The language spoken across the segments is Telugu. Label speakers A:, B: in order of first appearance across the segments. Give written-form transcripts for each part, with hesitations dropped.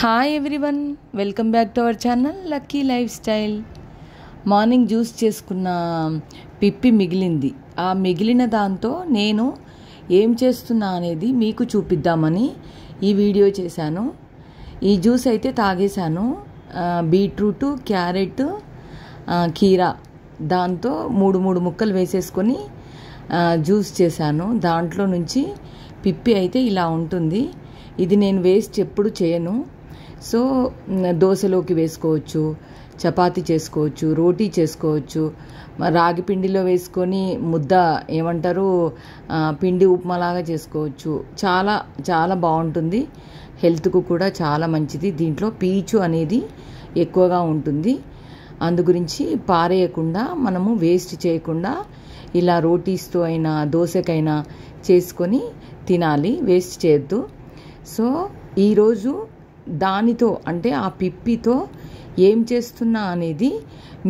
A: Hi everyone, welcome back to our channel lucky life style. Morning juice చేసుకున్న పిప్పి మిగిలింది. ఆ మిగిలిన దాంతో నేను ఏం చేస్తున్నా అనేది మీకు చూపిద్దామని ఈ వీడియో చేశాను. ఈ జ్యూస్ అయితే తాగేశాను. బీట్రూట్, క్యారెట్, కీరా దాంతో మూడు ముక్కలు వేసేసుకొని జ్యూస్ చేశాను. దాంట్లో నుంచి పిప్పి అయితే ఇలా ఉంటుంది. ఇది నేను వేస్ట్ ఎప్పుడు చేయను. సో దోశలోకి వేసుకోవచ్చు, చపాతీ చేసుకోవచ్చు, రోటీ చేసుకోవచ్చు, రాగి పిండిలో వేసుకొని ముద్ద ఏమంటారు పిండి ఉప్మాలాగా చేసుకోవచ్చు. చాలా చాలా బాగుంటుంది. హెల్త్కు కూడా చాలా మంచిది. దీంట్లో పీచు అనేది ఎక్కువగా ఉంటుంది. అందు గురించి పారేయకుండా మనము వేస్ట్ చేయకుండా ఇలా రోటీస్తో అయినా దోశకైనా చేసుకొని తినాలి, వేస్ట్ చేయొద్దు. సో ఈరోజు దానితో అంటే ఆ పిప్పితో ఏం చేస్తున్నా అనేది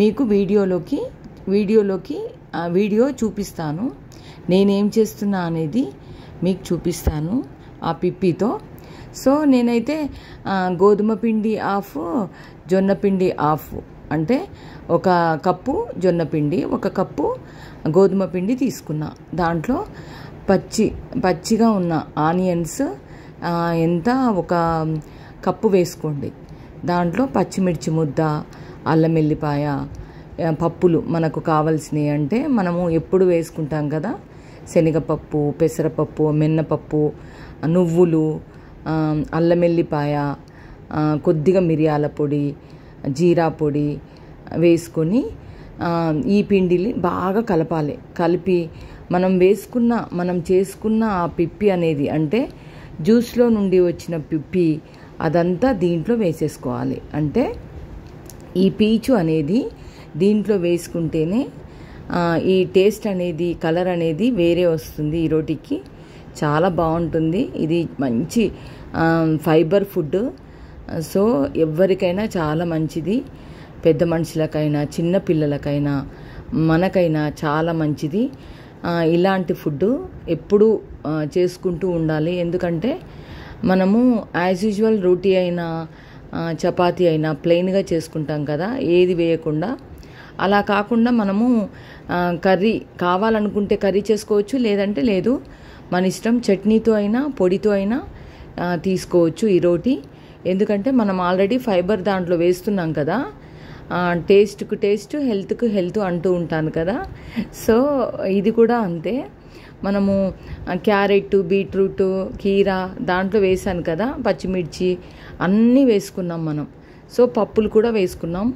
A: మీకు వీడియో చూపిస్తాను. నేనేం చేస్తున్నా అనేది మీకు చూపిస్తాను ఆ పిప్పితో. సో నేనైతే గోధుమ పిండి హాఫ్, జొన్న పిండి హాఫ్, అంటే ఒక కప్పు జొన్న పిండి, ఒక కప్పు గోధుమ పిండి తీసుకున్నా. దాంట్లో పచ్చిగా ఉన్న ఆనియన్స్ ఎంత ఒక కప్పు వేసుకోండి. దాంట్లో పచ్చిమిర్చి ముద్ద, అల్లం వెల్లిపాయ, పప్పులు మనకు కావాల్సినవి అంటే మనము ఎప్పుడు వేసుకుంటాం కదా, శనగపప్పు, పెసరపప్పు, మినపప్పు, నువ్వులు, అల్లం వెల్లిపాయ, కొద్దిగా మిరియాల పొడి, జీరా పొడి వేసుకొని ఈ పిండిని బాగా కలపాలి. కలిపి మనం చేసుకున్న ఆ పిప్పి అనేది అంటే జ్యూస్లో నుండి వచ్చిన పిప్పి అదంతా దీంట్లో వేసేసుకోవాలి. అంటే ఈ పీచు అనేది దీంట్లో వేసుకుంటేనే ఈ టేస్ట్ అనేది, కలర్ అనేది వేరే వస్తుంది. ఈ రోటీకి చాలా బాగుంటుంది. ఇది మంచి ఫైబర్ ఫుడ్. సో ఎవరికైనా చాలా మంచిది. పెద్ద మనుషులకైనా చిన్న పిల్లలకైనా మనకైనా చాలా మంచిది. ఇలాంటి ఫుడ్ ఎప్పుడూ చేసుకుంటూ ఉండాలి. ఎందుకంటే మనము యాజ్ యూజువల్ రోటీ అయినా చపాతీ అయినా ప్లెయిన్గా చేసుకుంటాం కదా, ఏది వేయకుండా. అలా కాకుండా మనము కర్రీ కావాలనుకుంటే కర్రీ చేసుకోవచ్చు, లేదంటే లేదు, మన ఇష్టం. చట్నీతో అయినా పొడితో అయినా తీసుకోవచ్చు ఈ రోటీ. ఎందుకంటే మనం ఆల్రెడీ ఫైబర్ దాంట్లో వేస్తున్నాం కదా, టేస్ట్కు టేస్ట్, హెల్త్కు హెల్త్ అంటూ ఉంటాను కదా. సో ఇది కూడా అంతే. మనము క్యారెట్, బీట్రూట్, కీరా దాంట్లో వేసాను కదా, పచ్చిమిర్చి అన్నీ వేసుకున్నాం మనం. సో పప్పులు కూడా వేసుకున్నాం.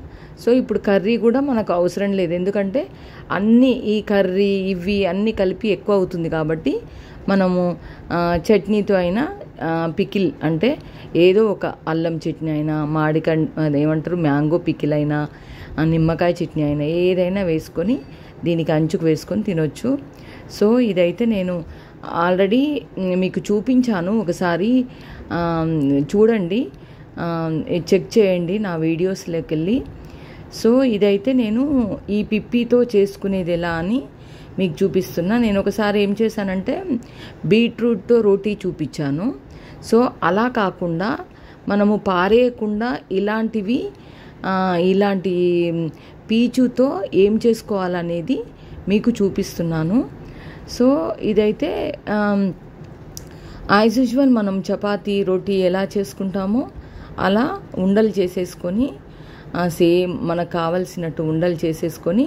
A: సో ఇప్పుడు కర్రీ కూడా మనకు అవసరం లేదు. ఎందుకంటే అన్నీ ఈ కర్రీ ఇవి అన్నీ కలిపి ఎక్కువ అవుతుంది కాబట్టి మనము చట్నీతో అయినా పికిల్ అంటే ఏదో ఒక అల్లం చట్నీ అయినా, అదేమంటారు మ్యాంగో పికిల్ అయినా, నిమ్మకాయ చట్నీ అయినా ఏదైనా వేసుకొని దీనికి అంచుకు వేసుకొని తినొచ్చు. సో ఇదైతే నేను ఆల్రెడీ మీకు చూపించాను. ఒకసారి చూడండి, చెక్ చేయండి నా వీడియోస్లోకి వెళ్ళి. సో ఇదైతే నేను ఈ పిప్పితో చేసుకునేది ఎలా అని మీకు చూపిస్తున్నా. నేను ఒకసారి ఏం చేశానంటే బీట్రూట్తో రోటీ చూపించాను. సో అలా కాకుండా మనము పారేయకుండా ఇలాంటి పీచుతో ఏం చేసుకోవాలనేది మీకు చూపిస్తున్నాను. సో ఇదైతే యాజ్ యూజువల్ మనం చపాతీ, రోటీ ఎలా చేసుకుంటామో అలా ఉండలు చేసేసుకొని సేమ్ మనకు కావలసినట్టు ఉండలు చేసేసుకొని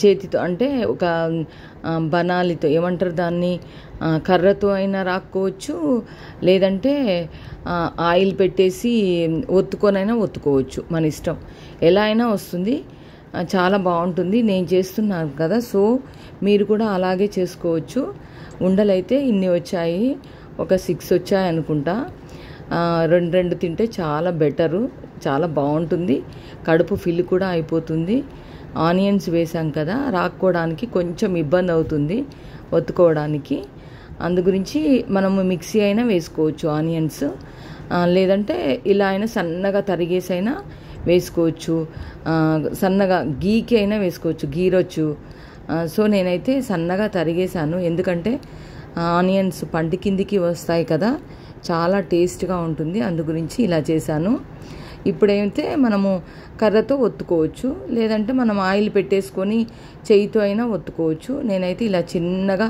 A: చేతితో అంటే ఒక బనాలితో ఏమంటారు దాన్ని, కర్రతో అయినా రాక్కోవచ్చు, లేదంటే ఆయిల్ పెట్టేసి ఒత్తుకోవచ్చు. మన ఇష్టం, ఎలా అయినా వస్తుంది. చాలా బాగుంటుంది. నేను చేస్తున్నాను కదా, సో మీరు కూడా అలాగే చేసుకోవచ్చు. ఉండలైతే ఇన్ని వచ్చాయి, ఒక 6 వచ్చాయి అనుకుంటా. రెండు తింటే చాలా బెటరు, చాలా బాగుంటుంది. కడుపు ఫిల్ కూడా అయిపోతుంది. ఆనియన్స్ వేసాం కదా, రాక్కోవడానికి కొంచెం ఇబ్బంది అవుతుంది ఒత్తుకోవడానికి. అందు గురించి మనము మిక్సీ అయినా వేసుకోవచ్చు ఆనియన్స్, లేదంటే ఇలా అయినా సన్నగా తరిగేసైనా వేసుకోవచ్చు, సన్నగా గీకి అయినా వేసుకోవచ్చు, గీరొచ్చు. సో నేనైతే సన్నగా తరిగేసాను. ఎందుకంటే ఆనియన్స్ పంటి కిందికి వస్తాయి కదా, చాలా టేస్ట్గా ఉంటుంది. అందు గురించి ఇలా చేశాను. ఇప్పుడైతే మనము కర్రతో ఒత్తుకోవచ్చు, లేదంటే మనం ఆయిల్ పెట్టేసుకొని చేయితో అయినా ఒత్తుకోవచ్చు. నేనైతే ఇలా చిన్నగా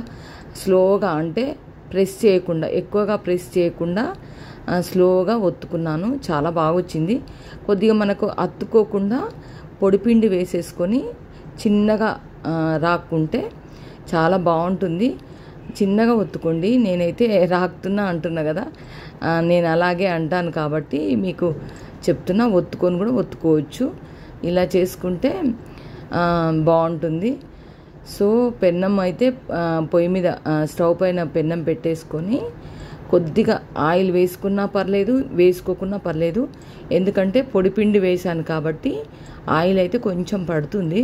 A: స్లోగా, అంటే ప్రెస్ చేయకుండా, ఎక్కువగా ప్రెస్ చేయకుండా స్లోగా ఒత్తుకున్నాను. చాలా బాగా వచ్చింది. కొద్దిగా మనకు అతుక్కోకుండా పొడిపిండి వేసేసుకొని చిన్నగా రాక్కుంటే చాలా బాగుంటుంది. చిన్నగా ఒత్తుకోండి. నేనైతే రాకుతున్నా అంటున్నా కదా, నేను అలాగే అంటాను కాబట్టి మీకు చెప్తున్నా. ఒత్తుకొని కూడా ఒత్తుకోవచ్చు. ఇలా చేసుకుంటే బాగుంటుంది. సో పెన్నం అయితే పొయ్యి మీద, స్టవ్ పైన పెన్నం పెట్టేసుకొని కొద్దిగా ఆయిల్ వేసుకున్నా పర్లేదు, వేసుకోకున్నా పర్లేదు. ఎందుకంటే పొడిపిండి వేసాను కాబట్టి ఆయిల్ అయితే కొంచెం పడుతుంది.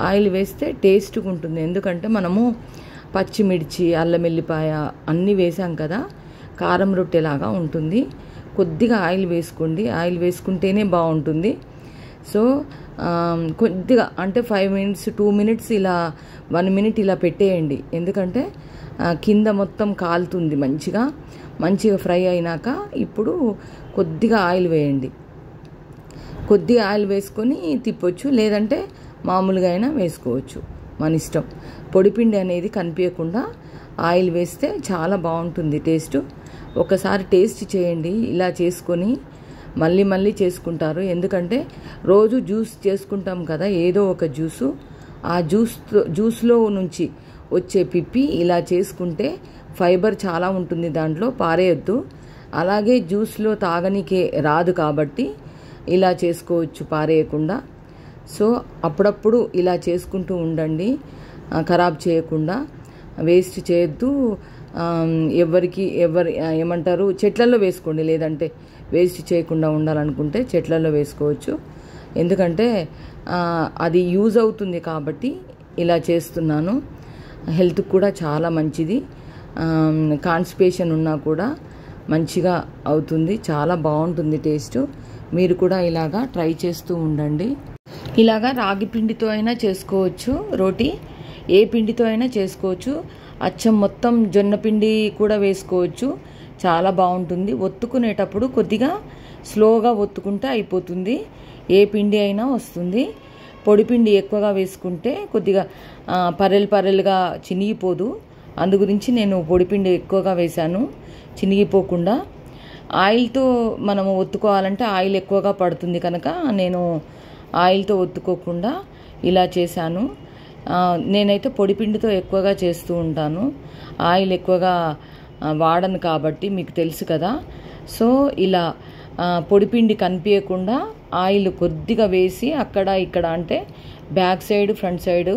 A: ఆయిల్ వేస్తే టేస్ట్గా ఉంటుంది. ఎందుకంటే మనము పచ్చిమిర్చి, అల్లం వెల్లిపాయ అన్నీ వేసాం కదా, కారం రొట్టెలాగా ఉంటుంది. కొద్దిగా ఆయిల్ వేసుకోండి. ఆయిల్ వేసుకుంటేనే బాగుంటుంది. సో కొద్దిగా, అంటే 5 మినిట్స్, 2 మినిట్స్, ఇలా 1 మినిట్ ఇలా పెట్టేయండి. ఎందుకంటే కింద మొత్తం కాలుతుంది. మంచిగా ఫ్రై అయినాక ఇప్పుడు కొద్దిగా ఆయిల్ వేయండి. కొద్దిగా ఆయిల్ వేసుకొని తిప్పొచ్చు, లేదంటే మామూలుగా అయినా వేసుకోవచ్చు, మన ఇష్టం. పొడిపిండి అనేది కనిపించకుండా ఆయిల్ వేస్తే చాలా బాగుంటుంది టేస్ట్. ఒకసారి టేస్ట్ చేయండి. ఇలా చేసుకొని మళ్ళీ చేసుకుంటారు. ఎందుకంటే రోజు జ్యూస్ చేసుకుంటాం కదా, ఏదో ఒక జ్యూసు, ఆ జ్యూస్లో నుంచి వచ్చే పిప్పి ఇలా చేసుకుంటే ఫైబర్ చాలా ఉంటుంది దాంట్లో, పారేయొద్దు. అలాగే జ్యూస్లో తాగనికే రాదు కాబట్టి ఇలా చేసుకోవచ్చు పారేయకుండా. సో అప్పుడప్పుడు ఇలా చేసుకుంటూ ఉండండి, ఖరాబ్ చేయకుండా. వేస్ట్ చేయొద్దు. ఏమంటారు, చెట్లలో వేసుకోండి. లేదంటే వేస్ట్ చేయకుండా ఉండాలనుకుంటే చెట్లలో వేసుకోవచ్చు. ఎందుకంటే అది యూజ్ అవుతుంది కాబట్టి ఇలా చేస్తున్నాను. హెల్త్కి కూడా చాలా మంచిది. కాన్స్టిపేషన్ ఉన్నా కూడా మంచిగా అవుతుంది. చాలా బాగుంటుంది టేస్ట్. మీరు కూడా ఇలాగా ట్రై చేస్తూ ఉండండి. ఇలాగా రాగి పిండితో అయినా చేసుకోవచ్చు రోటీ, ఏ పిండితో అయినా చేసుకోవచ్చు. అచ్చం మొత్తం జొన్న పిండి కూడా వేసుకోవచ్చు. చాలా బాగుంటుంది. ఒత్తుకునేటప్పుడు కొద్దిగా స్లోగా ఒత్తుకుంటే అయిపోతుంది. ఏ పిండి అయినా వస్తుంది. పొడిపిండి ఎక్కువగా వేసుకుంటే కొద్దిగా పరెలుగా చినిగిపోదు. అందు గురించి నేను పొడిపిండి ఎక్కువగా వేశాను, చినిగిపోకుండా. ఆయిల్తో మనము ఒత్తుకోవాలంటే ఆయిల్ ఎక్కువగా పడుతుంది కనుక నేను ఆయిల్తో ఒత్తుకోకుండా ఇలా చేశాను. నేనైతే పొడిపిండితో ఎక్కువగా చేస్తూ ఉంటాను. ఆయిల్ ఎక్కువగా వాడను కాబట్టి మీకు తెలుసు కదా. సో ఇలా పొడిపిండి కనిపించకుండా ఆయిల్ కొద్దిగా వేసి అక్కడ ఇక్కడ, అంటే బ్యాక్ సైడ్, ఫ్రంట్ సైడ్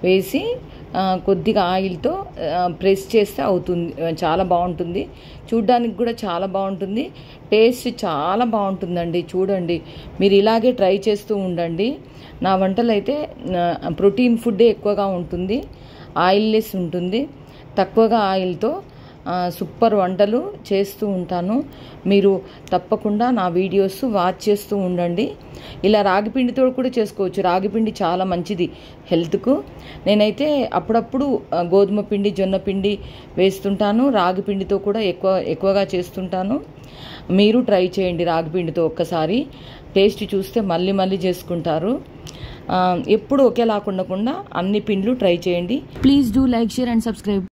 A: వేసి కొద్దిగా ఆయిల్తో ప్రెస్ చేస్తే అవుతుంది. చాలా బాగుంటుంది. చూడ్డానికి కూడా చాలా బాగుంటుంది. టేస్ట్ చాలా బాగుంటుందండి. చూడండి, మీరు ఇలాగే ట్రై చేస్తూ ఉండండి. నా వంటలు అయితే ప్రోటీన్ ఫుడ్డే ఎక్కువగా ఉంటుంది, ఆయిల్లెస్ ఉంటుంది. తక్కువగా ఆయిల్తో సూపర్ వంటలు చేస్తూ ఉంటాను. మీరు తప్పకుండా నా వీడియోస్ వాచ్ చేస్తూ ఉండండి. ఇలా రాగిపిండితో కూడా చేసుకోవచ్చు. రాగిపిండి చాలా మంచిది హెల్త్కు. నేనైతే అప్పుడప్పుడు గోధుమ పిండి, జొన్న పిండి వేస్తుంటాను. రాగిపిండితో కూడా ఎక్కువగా చేస్తుంటాను. మీరు ట్రై చేయండి రాగిపిండితో ఒక్కసారి. టేస్ట్ చూస్తే మళ్ళీ చేసుకుంటారు. ఎప్పుడు ఒకేలా ఉండకుండా అన్ని పిండ్లు ట్రై చేయండి. Please do like, share and subscribe.